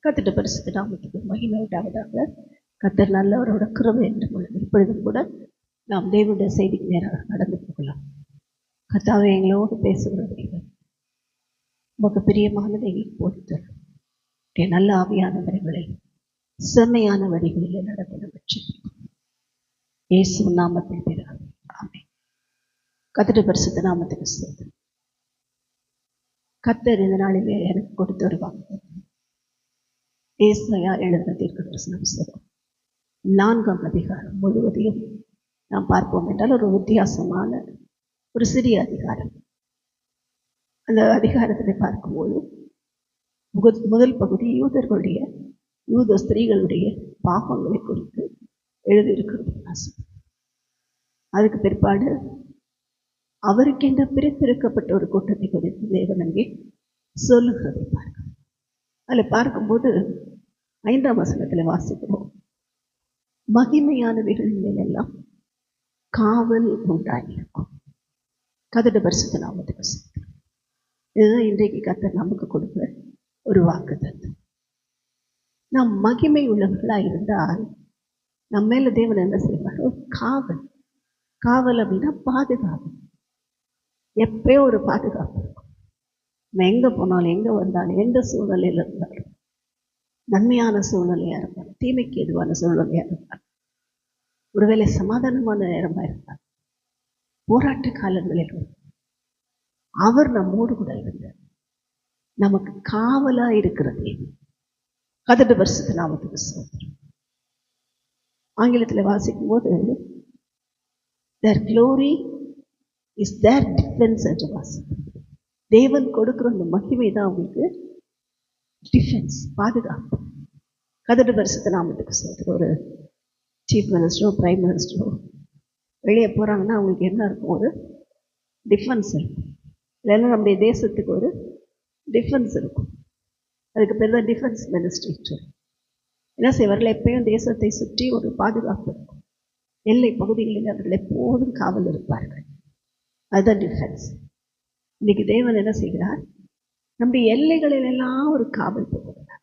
கர்த்தருடைய பரிசுத்த நாமத்துக்கு மகிமை உண்டாவதாக. கர்த்தர் நல்லவரோட கிருபை என்று உள்ளது. இப்பொழுதும் கூட நாம் தேவனுடைய செய்திக்கு நேராக நடந்து போகலாம். கர்த்தாவே, எங்களோடு பேசுகிறது உமக்கு பிரியமானதை எங்களுக்கு போதித்தரும். நல்ல ஆவியான வழிகளில் செம்மையான வழிகளில் நடத்தின பற்றி இயேசு நாமத்தில் பிறகு ஆமென். கர்த்தருடைய பரிசுத்த நாமத்துக்கு ஸ்தோத்திரம். கர்த்தர் இந்த நாளிலே எனக்கு கொடுத்து வருவாங்க. ஏசாயா எழுதின தீர்க்கதரிசன புத்தகம் 4ஆம் அதிகாரம் முழுவதையும் நாம் பார்ப்போம் என்றால் ஒரு வித்தியாசமான ஒரு சிறிய அதிகாரம். அந்த அதிகாரத்தில் பார்க்கும்போது முதல் பகுதி யூத ஸ்திரீகளுடைய பாவங்களை குறித்து எழுதியிருக்கிறது. அதுக்கு பிற்பாடு அவருக்கென்று பிரித்திருக்கப்பட்ட ஒரு கூட்டத்தை குறித்து தேவன் அங்கே சொல்லுகிறதை பார்க்கிறோம். அதில் பார்க்கும்போது 5ஆம் வசனத்தில் வாசிக்கிறோம், மகிமையானவைகளின் மேலெல்லாம் காவல் உண்டாயிருக்கும். கர்த்தருடைய பரிசுத்த நாமத்துக்கு ஸ்தோத்திரம். இதுதான் இன்றைக்கு கர்த்தர் நமக்கு கொடுக்கிற ஒரு வாக்குத்தத்தம். நாம் மகிமை உள்ளவர்களாக இருந்தால் நம்ம மேல தேவன் என்ன செய்வார்? ஒரு காவல் அப்படின்னா பாதுகாப்பு. எப்பயோ ஒரு பாதுகாப்பு இருக்கும். நம்ம எங்க போனாலும் எங்க வந்தாலும் எந்த சூழ்நிலையில இருந்தாலும், நன்மையான சூழ்நிலையா இருந்தாலும் தீமைக்கு எதுவான சூழ்நிலையா இருந்தாலும், ஒருவேளை சமாதானமான நேரமா இருந்தால், போராட்ட காலங்களில் அவர் நம்மோடு கூட இருந்தார். நமக்கு காவலா இருக்கிறது. கர்த்தருடைய பரிசுத்த நாமத்துக்கு ஸ்தோத்திரம். ஆங்கிலத்தில் வாசிக்கும் போது their glory is their defense என்று வாசிக்கும். தேவன் கொடுக்கிற அந்த மகிமை தான் அவங்களுக்கு டிஃபென்ஸ், பாதுகாப்பு. கர்த்தருடைய பரிசுத்த நாமத்துக்கு ஸ்தோத்திரம். ஒரு சீஃப் மினிஸ்டரோ பிரைம் மினிஸ்டரோ வெளியே போகிறாங்கன்னா அவங்களுக்கு என்ன இருக்கும்? ஒரு டிஃபென்ஸ் இருக்கும். இல்லைன்னா நம்முடைய தேசத்துக்கு ஒரு டிஃபென்ஸ் இருக்கும். அதுக்கு பேர் தான் டிஃபென்ஸ் மினிஸ்ட்ரி. என்ன செய்வார்கள்? எப்பயும் தேசத்தை சுற்றி ஒரு பாதுகாப்பு இருக்கும். எல்லை பகுதிகளில் அவர்கள் எப்போதும் காவல் இருப்பார்கள். அதுதான் டிஃபென்ஸ். இன்னைக்கு தேவன் என்ன செய்கிறார்? நம்முடைய எல்லைகளில் எல்லாம் ஒரு காவல் போகிறார்.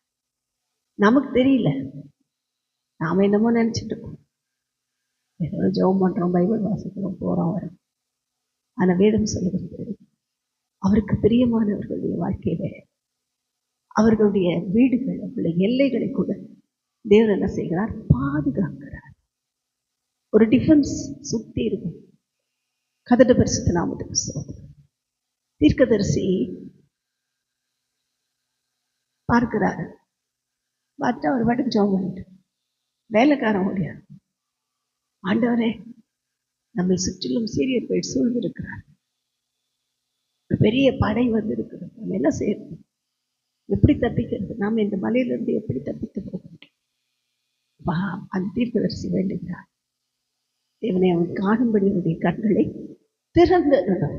நமக்கு தெரியல, நாம என்னமோ நினைச்சிட்டு இருக்கோம். ஏதோ ஜெபம் பண்றோம், பைபிள் வாசிக்கிறோம், போறோம் வரோம். ஆனா வேதம் சொல்லுகிறது, அவருக்கு பிரியமானவர்களுடைய வாழ்க்கையில அவர்களுடைய வீடுகள், அவர்களுடைய எல்லைகளை கூட தேவன் என்ன செய்கிறார்? பாதுகாக்கிறார். ஒரு டிஃபென்ஸ் சுத்தி இருக்கு. கர்த்தருடைய பரிசுத்த நாமத்துக்கு ஸ்தோத்திரம். தீர்க்கதரிசி பார்க்கிறாரு. பார்த்தா அவர் பாட்டுக்கு ஜெபம் பண்ணிட்டு வேலைக்காரன் ஓடியார். ஆண்டவரே, நம்மை சுற்றிலும் சீரியர்கள் சூழ்ந்திருக்கிறார். ஒரு பெரிய படை வந்து இருக்கிறது. நம்ம என்ன செய்யறது? எப்படி தப்பிக்கிறது? நாம் இந்த மலையிலிருந்து எப்படி தப்பித்து போக முடியும்? அந்த தீர்க்கதரிசி வேண்டுகிறார், தேவனை அவன் காணும்படி அவனுடைய கண்களை திறந்தருளும்.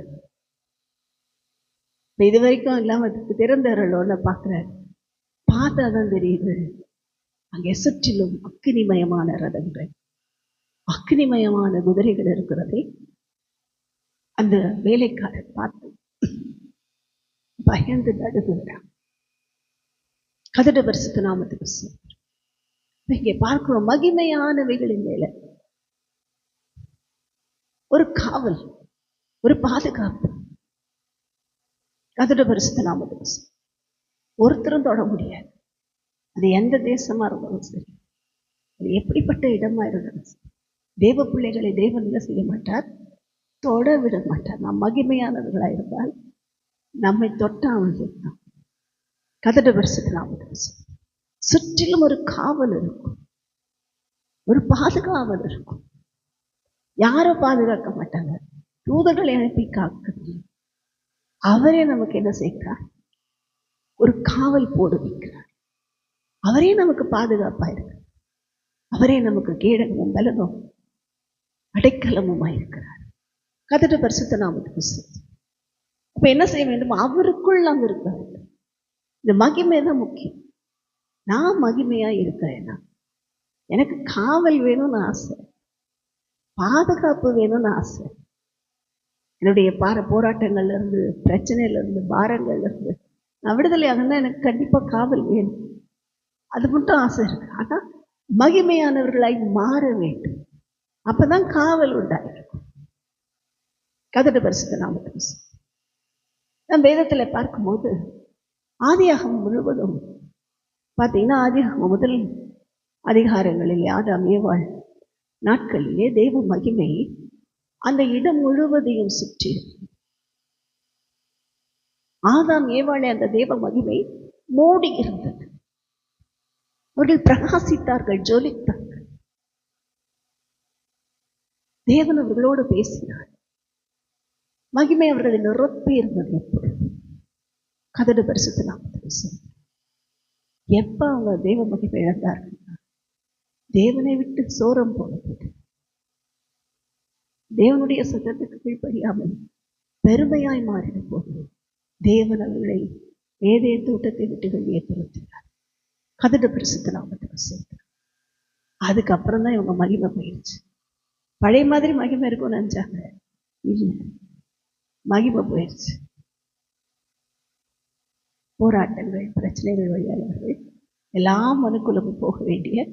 இது வரைக்கும் இல்லாம திறந்தருளோன்னு பார்க்கிறார். பார்த்தாதான் தெரியுது, அங்கே சுற்றிலும் அக்கினிமயமான ரதங்கள், அக்கினிமயமான குதிரைகள் இருக்கிறதை அந்த வேலைக்காரர் பார்த்து பயந்து நடுங்குகிறார். கர்த்தருடைய பரிசுத்த நாமத்துக்கு ஸ்தோத்திரம். இங்கே பார்க்கிறோம், மகிமையானவைகளின் மேல ஒரு காவல், ஒரு பாதுகாப்பு. கர்த்தருடைய பரிசுத்த நாமத்துக்கு ஒருத்தரும் தொட முடியாது. அது எந்த தேசமா இருந்தாலும் சரி, அது எப்படிப்பட்ட இடமா இருந்தாலும் சரி, தேவ பிள்ளைகளை தேவன் என்ன செய்ய மாட்டார்? தொட விட மாட்டார். நாம் மகிமையானவர்களா இருந்தால் நம்மை தொட்டா அவன். கர்த்தருடைய பரிசுத்த நாமத்துக்கு சுற்றிலும் ஒரு காவல் இருக்கும், ஒரு பாதுகாவல் இருக்கும். யாரும் பாதுகாக்க மாட்டாங்க, தூதர்களை அனுப்பி காக்குது. அவரே நமக்கு என்ன செய்கிறார்? ஒரு காவல் போடு வைக்கிறார். அவரே நமக்கு பாதுகாப்பா இருக்கு. அவரே நமக்கு கேடகமும் பலனும் அடைக்கலமுமா இருக்கிறார். கர்த்தருடைய பரிசுத்த நாமத்துக்கு ஸ்தோத்திரம். அப்ப என்ன செய்ய வேண்டும்? அவருக்குள் நாம் இருக்க வேண்டும். இந்த மகிமை தான் முக்கியம். நான் மகிமையா இருக்கிறேன்னா, எனக்கு காவல் வேணும்னு ஆசை, பாதுகாப்பு வேணும்னு ஆசை. என்னுடைய போராட்டங்கள்ல இருந்து, பிரச்சனையில இருந்து, பாரங்கள்ல இருந்து நான் விடுதலை ஆகணும்னா எனக்கு கண்டிப்பா காவல் வேணும். அது மட்டும் ஆசை இருக்கு. ஆனா மகிமையானவர்களாய் மாற வேண்டும். அப்பதான் காவல் உண்டாயிருக்கும். கதடு பரிசுத்த நாமத்துக்கு நம் வேதத்துல பார்க்கும்போது ஆதியாகமம் முழுவதும் பார்த்தீங்கன்னா, ஆதியாகமம் முதல் அதிகாரங்களில் ஆதாம் ஏவாள் நாட்களிலே தேவ மகிமை அந்த இடம் முழுவதையும் சுற்றி ஆதாம் ஏவாளை அந்த தேவ மகிமை மூடி இருந்தது. அவர்கள் பிரகாசித்தார்கள், ஜொலித்தார்கள். தேவன் அவர்களோடு பேசினார். மகிமை அவர்களை நிரப்பி இருந்தது. எப்பொழுது கதடு பரிசுத்த நாமத்துக்கு எப்ப அவங்க தேவ மகிமை இழந்தார்கள், தேவனை விட்டு சோரம் போனது, தேவனுடைய சத்தத்துக்கு கீழ்ப்படியாமல் பெருமையாய் மாறின போது தேவன் அவர்களை ஏதேன் தோட்டத்தை விட்டு வெளியே துரத்தினார். கதடு பரிசுத்த நாமத்துக்கு சொல்றார். அதுக்கப்புறம் தான் இவங்க மகிமை போயிடுச்சு. பழைய மாதிரி மகிமை இருக்கும்னு நினைச்சாங்க, இல்லை, மகிமை போயிடுச்சு. போராட்டங்கள், பிரச்சனைகள் வழியாளர்கள் எல்லாம் மனுக்குலமும் போக வேண்டிய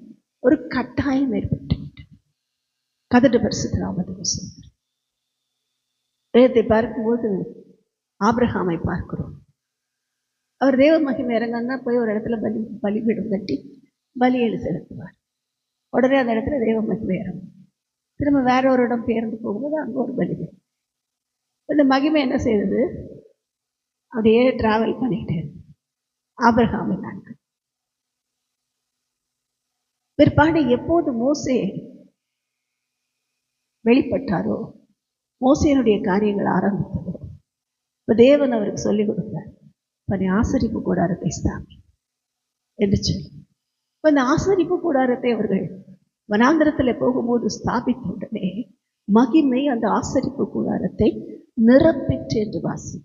ஒரு கட்டாயம் ஏற்பட்டு கதடு பரிசுத்த நாமத்துக்கு சொல்றார். வேதத்தை பார்க்கும்போது ஆபிரகாமை பார்க்கிறோம். அவர் தேவ மகிமை இறங்கன்னா போய் ஒரு இடத்துல பலிபீடம் கட்டி பலியேடு செலுத்துவார். உடனே அந்த இடத்துல தேவ மகிமை இறங்கும். திரும்ப வேற ஒரு இடம் பெயர்ந்து போகும்போது அங்கே ஒரு பலிபீடம். இந்த மகிமை என்ன செய்தது, அப்படியே டிராவல் பண்ணிக்கிட்டே ஆபிரகாமை நாட்கள். பிற்பாடு எப்போது மோசே வெளிப்பட்டாரோ, மோசேனுடைய காரியங்கள் ஆரம்பித்ததோ, இப்போ தேவன் அவருக்கு சொல்லிக் கொடுத்தார், இப்போ நீ ஆசரிப்பு கூடாரத்தை ஸ்தாபி என்று சொல்லி. இப்போ இந்த ஆசரிப்பு கூடாரத்தை அவர்கள் வனாந்திரத்தில் போகும்போது ஸ்தாபித்த உடனே மகிமை அந்த ஆசரிப்பு கூடாரத்தை நிரப்பிற்று என்று வாசி.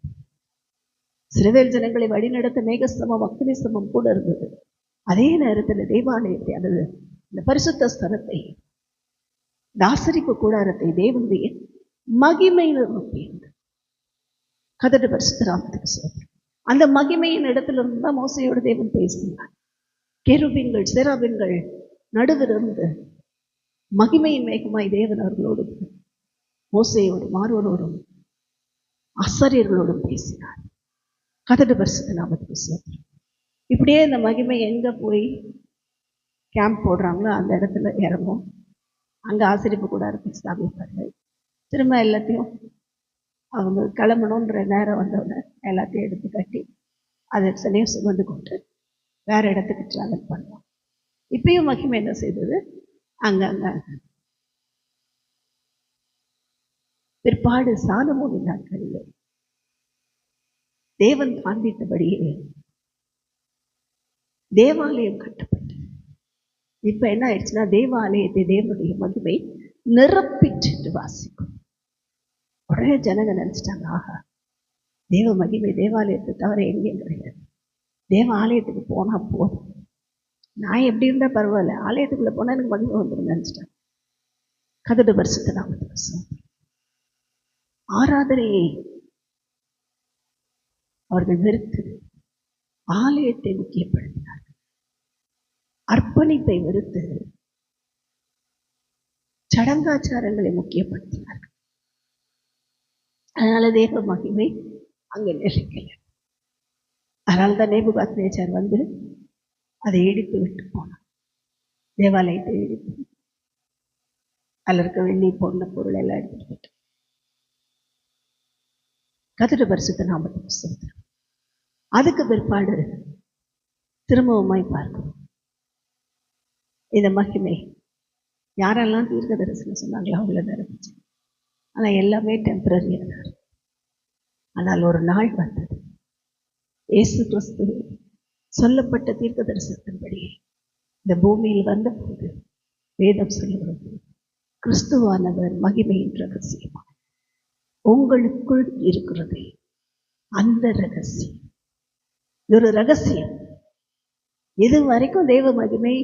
இஸ்ரவேல் ஜனங்களை வழிநடத்த மேகஸ்தமம் அக்னி ஸ்தமம் கூட இருந்தது. அதே நேரத்தில் தேவாலயத்தை அல்லது இந்த பரிசுத்த ஸ்தலத்தை, இந்த ஆசரிப்பு கூடாரத்தை தேவனுடைய மகிமை நிரப்பியது. கதடு பரிசுத்த நாமத்துக்கு சொல்றார். அந்த மகிமையின் இடத்துல இருந்து தான் மோசையோடு தேவன் பேசினார். கேருபீன்கள் சேராபீன்கள் நடுவிலிருந்து மகிமையின் மேகமாய் தேவன் அவர்களோடு மோசையோடும் ஆரோனோடும் ஆசாரியர்களோடும் பேசினார். கதடு பரிசுத்த நாமத்துக்கு சொல்றார். இப்படியே இந்த மகிமை எங்க போய் கேம்ப் போடுறாங்களோ அந்த இடத்துல இறங்கும். அங்கே ஆசரிப்பு கூடாரத்தை ஸ்தாபிப்பார்கள். திரும்ப எல்லாத்தையும் அவங்க கிளம்பணுன்ற நேரம் வந்தவுடனே எல்லாத்தையும் எடுத்து கட்டி அதை சிலையும் சுமந்து கொண்டு வேற இடத்துக்கு டிராவல் பண்ணுவோம். இப்பயும் மகிமை என்ன செய்தது, அங்கங்க. பிற்பாடு சாலமோனின் நாட்களில் தேவன் காண்பித்தபடியே தேவாலயம் கட்டப்பட்டு, இப்ப என்ன ஆயிடுச்சுன்னா தேவாலயத்தை தேவனுடைய மகிமை நிரப்பிட்டு வாசிக்கும். உடனே ஜனங்க நினைச்சிட்டாங்க, ஆஹா, தேவ மகிமை தேவாலயத்தை தவிர எங்கேயும் கிடையாது, தேவ ஆலயத்துக்கு போனா போதும், நான் எப்படி இருந்தா பரவாயில்ல, ஆலயத்துக்குள்ள போனா எனக்கு மகிமை வந்துடும் நினைச்சிட்டாங்க. கதடு பரிசுத்த நாமத்துக்கு ஆராதனையை அவர்கள் வெறுத்து ஆலயத்தை முக்கியப்படுத்தினார்கள். அர்ப்பணிப்பை வெறுத்து சடங்காச்சாரங்களை முக்கியப்படுத்தினார்கள். அதனால தேவ மகிமை அங்கே நிலைக்கல. அதனால்தான் நேபுகாத்நேச்சார் வந்து அதை இடித்து விட்டு போனார். தேவாலயத்தை இடித்து அதில் இருக்க வெள்ளி பொண்ண பொருள் எல்லாம் எடுத்துட்டு கதடு பரிசுத்த நாமத்துக்கு சொல்றோம். அதுக்கு பிற்பாடு திரும்பவுமாய் பார்க்கிறோம் இந்த மகிமை யாரெல்லாம் தீர்க்க தரிசனம் சொன்னாங்களோ அவங்கள நடந்துச்சு. ஆனால் எல்லாமே டெம்பரரியாக. ஆனால் ஒரு நாள் வந்தது, இயேசு கிறிஸ்து சொல்லப்பட்ட தீர்க்க தரிசனத்தின்படி இந்த பூமியில் வந்த போது வேதம் சொல்லுகிறது, கிறிஸ்துவானவர் மகிமையின் ரகசியமாக உங்களுக்குள் இருக்கிறது. அந்த ரகசியம் ஒரு ரகசியம். இது வரைக்கும் தேவ மகிமை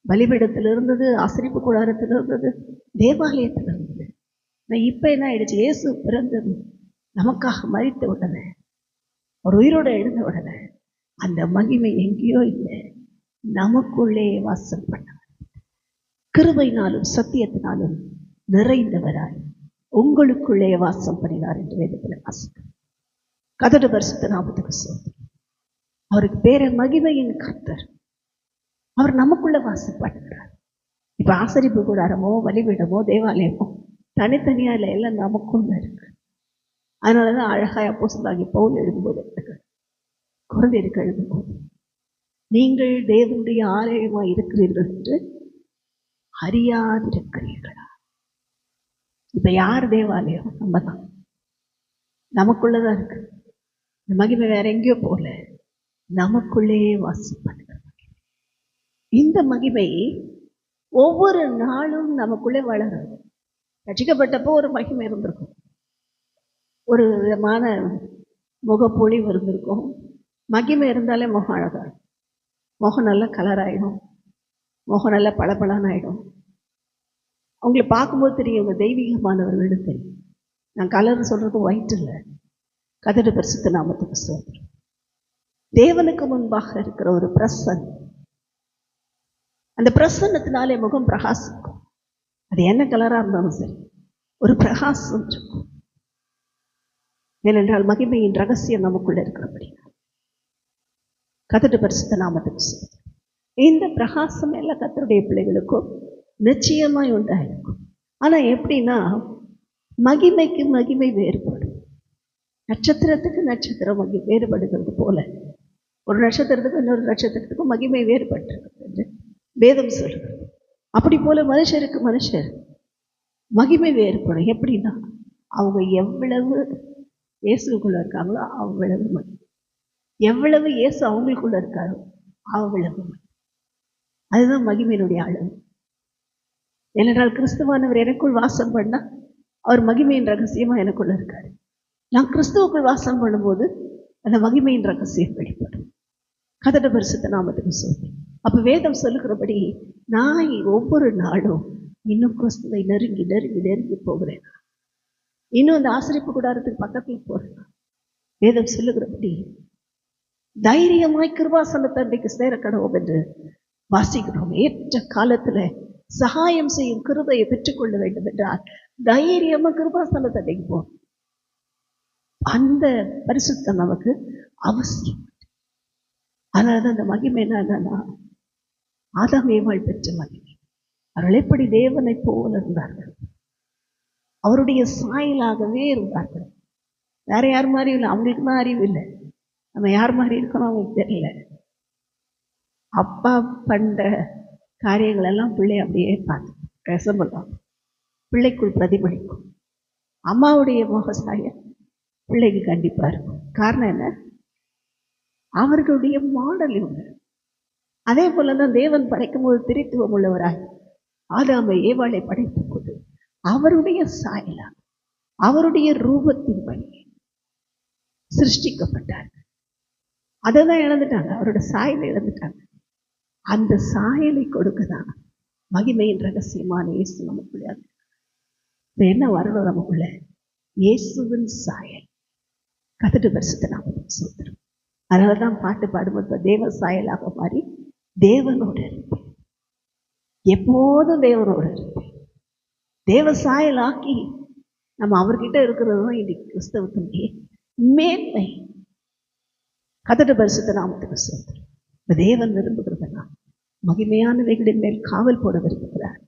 பலிபீடத்தில் இருந்தது, ஆசரிப்பு கூடாரத்தில் இருந்தது, தேவாலயத்தில் இருந்தது. இப்ப என்ன ஆயிடுச்சு, இயேசு பிறந்தது நமக்காக மரித்த உடனே, ஒரு உயிரோட எழுந்த உடனே அந்த மகிமை எங்கேயோ இல்லை, நமக்குள்ளே வாசம் பண்ணவர், கிருபையினாலும் சத்தியத்தினாலும் நிறைந்தவராய் உங்களுக்குள்ளே வாசம் பண்ணினார் என்று வேதத்தில் வாசிக்கிறோம். கர்த்தருடைய பரிசுத்த நாமத்துக்கு ஸ்தோத்திரம். அவருக்கு பேர மகிமையின் கர்த்தர். அவர் நமக்குள்ள வாசம் பண்ணுகிறார். இப்ப ஆசரிப்பு கூடாரமோ பலிபீடமோ தேவாலயமோ தனித்தனியா இல்லை, எல்லாம் நமக்குள்ள இருக்கு. அதனாலதான் அழகாய் அப்போஸ்தலனாகிய பவுல் எழுதும்போது கொரிந்தியருக்கு எழுதும்போது, நீங்கள் தேவனுடைய ஆலயமாய் இருக்கிறீர்கள் என்று அறியாதிருக்கிறீர்களா? இப்ப யார் தேவாலயம்? நம்ம தான். நமக்குள்ளதான் இருக்கு. இந்த மகிமை வேற எங்கேயோ போல, நமக்குள்ளே வாசம் பண்ணுகிற இந்த மகிமை ஒவ்வொரு நாளும் நமக்குள்ளே வளரும். ரட்சிக்கப்பட்டப்போ ஒரு மகிமை இருந்திருக்கும், ஒரு விதமான முகப்பொழிவு இருந்திருக்கும். மகிமை இருந்தாலே முகம் அழகா, முகம் நல்லா கலர் ஆகிடும், முகம் நல்லா பளபளன்னு ஆகிடும். அவங்களை பார்க்கும்போது தெரியும் இவங்க தெய்வீகமானவர்கள்னு தெரியும். நான் கலர் சொல்றது ஒயிட் இல்லை. கர்த்தருடைய பரிசுத்த நாமத்துக்கு ஸ்தோத்திரம். தேவனுக்கு முன்பாக இருக்கிற ஒரு பிரசன்னம், அந்த பிரசன்னத்தினாலே முகம் பிரகாசிக்கும். அது என்ன கலரா இருந்தாலும் சரி, ஒரு பிரகாசம் இருக்கும். ஏனென்றால் மகிமையின் ரகசியம் நமக்குள்ள இருக்கிறபடி. கர்த்தருடைய பரிசுத்த நாமத்துக்கு ஸ்தோத்திரம். இந்த பிரகாசம் எல்லாம் கர்த்தருடைய பிள்ளைகளுக்கும் நிச்சயமாய் உண்டாயிருக்கும். ஆனா எப்படின்னா, மகிமைக்கு மகிமை வேறுபடும். நட்சத்திரத்துக்கு நட்சத்திரம் வேறுபடுகிறது போல, ஒரு நட்சத்திரத்துக்கு இன்னொரு நட்சத்திரத்துக்கும் மகிமை வேறுபட்டிருக்கிறது என்று வேதம் சொல்கிறது. அப்படி போல மனுஷருக்கு மனுஷர் மகிமை வேறுபடும். எப்படின்னா, அவங்க எவ்வளவு இயேசுக்குள்ள இருக்காங்களோ அவ்வளவு மகிமை, எவ்வளவு இயேசு அவங்களுக்குள்ள இருக்காரோ அவ்வளவு மகிமை. அதுதான் மகிமையினுடைய அளவு. ஏனென்றால் கிறிஸ்துவானவர் எனக்குள் வாசம் பண்ணா அவர் மகிமையின் ரகசியமா எனக்குள்ள இருக்காரு. நான் கிறிஸ்துவுக்குள் வாசம் பண்ணும்போது அந்த மகிமையின் ரகசியம் வெளிப்படும். கர்த்தருடைய பரிசுத்த நாமத்துக்கு ஸ்தோத்திரம். அப்ப வேதம் சொல்லுகிறபடி நான் ஒவ்வொரு நாளும் இன்னும் கிறிஸ்துவை நெருங்கி நெருங்கி நெருங்கி போகிறேன். இன்னும் அந்த ஆசரிப்பு கூடாரத்துக்கு பக்கத்துல போறேன். வேதம் சொல்லுகிறபடி தைரியமாய் கிருபாசனத்தை அன்றைக்கு சேர கடவோம் என்று வாசிக்கிறோம். ஏற்ற காலத்துல சகாயம் செய்யும் கிருபையை பெற்றுக்கொள்ள வேண்டும் என்றால் தைரியமா கிருபாசனத்தை அன்றைக்கு போகும். அந்த பரிசுத்தம் நமக்கு அவசியம். அதனாலதான் அந்த மகிமை என்னன்னா, ஆதாம் ஏவாள் பெற்ற மகிமை. அவர்கள் எப்படி தேவனை போல இருந்தார்கள், அவருடைய சாயலாகவே இருந்தார்கள். வேற யார் மாதிரி இல்லை, அவங்களுக்கு தான் அறிவு இல்லை. நம்ம யார் மாதிரி இருக்கணும் அவங்களுக்கு தெரியல. அப்பா பண்ற காரியங்கள் எல்லாம் பிள்ளை அப்படியே பார்த்து ரசம்பலாம், பிள்ளைக்குள் பிரதிபலிக்கும். அம்மாவுடைய முகசாயம் பிள்ளைக்கு கண்டிப்பா இருக்கும். காரணம் என்ன? அவர்களுடைய மாடல் இவங்க. அதே போலதான் தேவன் படைக்கும் போது திரித்துவம் உள்ளவராய் ஆதாமை ஏவாளை படைத்த போது அவருடைய சாயலா அவருடைய ரூபத்தின்படி சிருஷ்டிக்கப்பட்டார். அதை தான் இழந்துட்டாங்க, அவரோட சாயலை இழந்துட்டாங்க. அந்த சாயலை கொடுக்கதான் மகிமையின் ரகசியமான இயேசு நமக்குள்ள. என்ன வரணும் நமக்குள்ள? இயேசுவின் சாயல். கர்த்தருடைய பரிசுத்த நாமத்துக்கு ஸ்தோத்திரம். அதனாலதான் பாட்டு பாடும்போது தேவ சாயலாக மாறி தேவனோடு இருப்பேன், எப்போதும் தேவனோடு இருப்பேன். தேவ சாயலாக்கி நம்ம அவர்கிட்ட இருக்கிறது தான் இன்னைக்கு கிறிஸ்தவத்தினுடைய மேன்மை. கர்த்தருடைய பரிசுத்த நாமத்துக்கு ஸ்தோத்திரம். இப்ப தேவன் விரும்புகிறதெல்லாம் மகிமையானவைகளின் மேல் காவல் போட விரும்புகிறார்.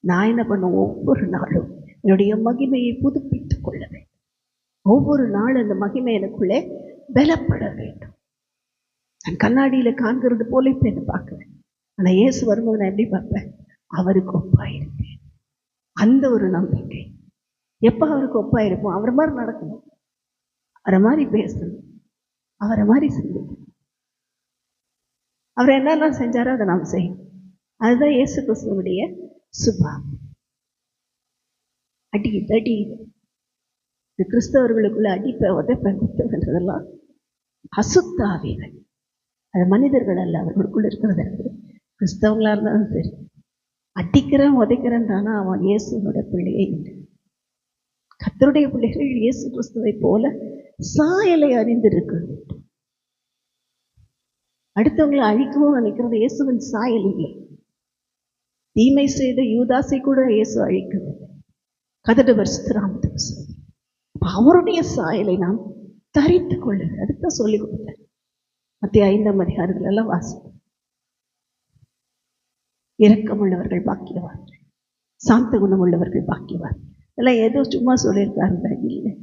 நான் என்ன பண்ண, ஒவ்வொரு நாளும் என்னுடைய மகிமையை புதுப்பித்துக் கொள்ள வேண்டும். ஒவ்வொரு நாளும் அந்த மகிமை எனக்குள்ளே பலப்பட வேண்டும். நான் கண்ணாடியில காண்கிறது போல இப்ப என்ன பார்க்கிறேன். ஆனா இயேசு வரும்போது நான் எப்படி பார்ப்பேன்? அவருக்கு ஒப்பாயிருப்பேன். அந்த ஒரு நம்பிக்கை. எப்ப அவருக்கு ஒப்பாயிருப்போம்? அவரை மாதிரி நடக்கணும், அவரை மாதிரி பேசணும், அவரை மாதிரி சிந்திக்கணும். அவர் என்னெல்லாம் செஞ்சாரோ அதை நாம் செய்யணும். அதுதான் இயேசு கிறிஸ்துவனுடைய சுபாவம். அடி தடி, இந்த கிறிஸ்தவர்களுக்குள்ள அடிப்பை உதைப்பை குத்துவன்றதெல்லாம் அசுத்தாவிகள். அது மனிதர்கள் அல்ல, அவர்களுக்குள்ள இருக்கிறது. கிறிஸ்தவங்களா இருந்தாலும் சரி, அடிக்கிறேன் உதைக்கிறேன்றானா அவன் இயேசுனுடைய பிள்ளையே இல்லை. கர்த்தருடைய பிள்ளைகள் இயேசு கிறிஸ்துவை போல சாயலை அறிந்திருக்க வேண்டும். அடுத்தவங்களை அழிக்கவும் நினைக்கிறது இயேசுவின் சாயல் இல்லை. தீமை செய்த யூதாசை கூட இயேசு அழிக்கவில்லை. கதடு பரிசுத்தராமத்துக்கு சொல்லுங்கள். அவருடைய சாயலை நாம் தரித்து கொள்ளுங்கள். அதுதான் சொல்லிக் கொடுத்தார். மத்திய 5ஆம் அதிகாரங்கள் எல்லாம் வாசிப்போம். இரக்கமுள்ளவர்கள் பாக்கியவான்கள், சாந்த குணம் உள்ளவர்கள் பாக்கியவான். இதெல்லாம் ஏதோ சும்மா சொல்லியிருக்காருங்க இல்லை.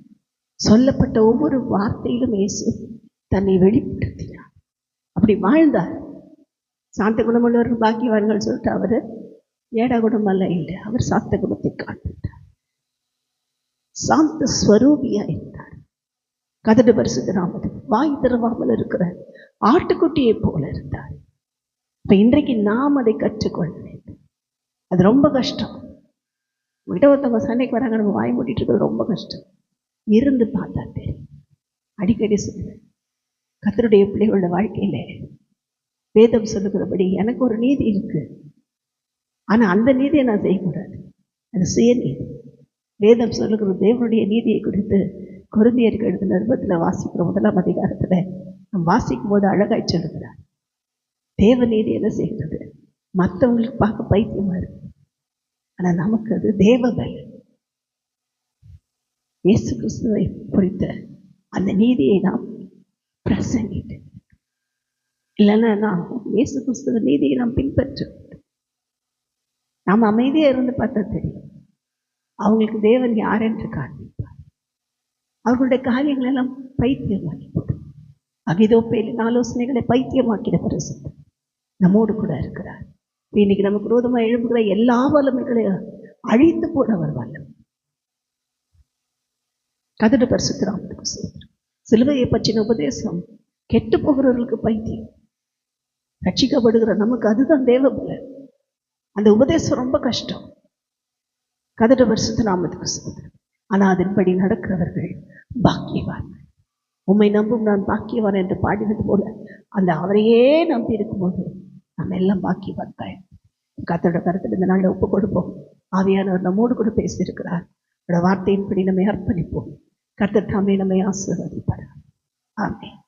சொல்லப்பட்ட ஒவ்வொரு வார்த்தையிலும் இயேசு தன்னை வெளிப்படுத்தினார். அப்படி வாழ்ந்தார். சாந்த குணமுள்ளவர்கள் பாக்கியவான்கள் சொல்லிட்டு அவர் ஏடா குணம் அல்ல இல்லை, அவர் சாந்த குணத்தை காண்பித்தார். சாந்த ஸ்வரூபியா இருந்தார். கதடு பரிசுத்தராமத்துக்கு வாய் திறவாமல் இருக்கிற ஆட்டுக்குட்டியை போல இருந்தார். இப்ப இன்றைக்கு நாம் அதை கற்றுக்கொள்ள வேண்டும். அது ரொம்ப கஷ்டம். விட ஒருத்தவங்க சண்டைக்கு வராங்க, நம்ம வாய் மூட்டிட்டு இருக்கிறது ரொம்ப கஷ்டம். இருந்து பார்த்தா தெரியும். அடிக்கடி சொல்லுவேன், கர்த்தருடைய பிள்ளைகளோட வாழ்க்கையில வேதம் சொல்லுகிறபடி எனக்கு ஒரு நீதி இருக்கு, ஆனா அந்த நீதியை நான் செய்யக்கூடாது. அது சுயநீதி. வேதம் சொல்லுகிற தேவனுடைய நீதியை குறித்து கொரிந்தியருக்கு எழுதின நிருபத்தில் வாசிக்கிற 1ஆம் அதிகாரத்துல நம்ம வாசிக்கும் போது அழகாய் சொல்லுகிறார். தேவ நீதி என்ன செய்கிறது? மற்றவங்களுக்கு பார்க்க பைத்தியமா இருக்கு, ஆனா நமக்கு அது தேவ பலன். இயேசு கிறிஸ்துவை குறித்த அந்த நீதியை நாம் பிரசங்கிட்டு, இல்லைன்னா நாம் இயேசு கிறிஸ்துவ நீதியை நாம் பின்பற்ற. நாம் அமைதியா இருந்து பார்த்தா தெரியும் அவங்களுக்கு தேவன் யார் என்று காண்பிப்பார். அவர்களுடைய காரியங்கள் எல்லாம் பைத்தியமாக்கி போடும். அகிதோப்பேலின் ஆலோசனைகளை பைத்தியமாக்கிற பரிசுத்தர் நம்மோடு கூட இருக்கிறார். இன்னைக்கு நமக்கு விரோதமாக எழுப்புகிற எல்லா வல்லமைகளையும் அழித்து போட அவர் வல்லம். கதடு பரிசுத்தராமத்துக்கு சொல்றார். சிலுவையை பற்றின உபதேசம் கெட்டு போகிறவர்களுக்கு பைத்தியம், ரட்சிக்கப்படுகிற நமக்கு அதுதான் தேவ பலன். அந்த உபதேசம் ரொம்ப கஷ்டம். கதடு பரிசுத்தராமத்துக்கு சொல்றார். ஆனா அதன்படி நடக்கிறவர்கள் பாக்கியவான்கள். உம்மை நம்பும் நான் பாக்கியவான் என்று பாடினது போல அந்த அவரையே நம்பி இருக்கும்போது நம்ம எல்லாம் பாக்கியவான்கள். கர்த்தரோட கருத்தில் இந்த நாளில் ஒப்பு கொடுப்போம். ஆவியானவர் நம்மோடு கூட பேசியிருக்கிறார். அவரோட வார்த்தையின்படி நம்மை அர்ப்பணிப்போம். கர்த்தர் தாமே நம்மை ஆசீர்வதிப்பார். ஆமென்.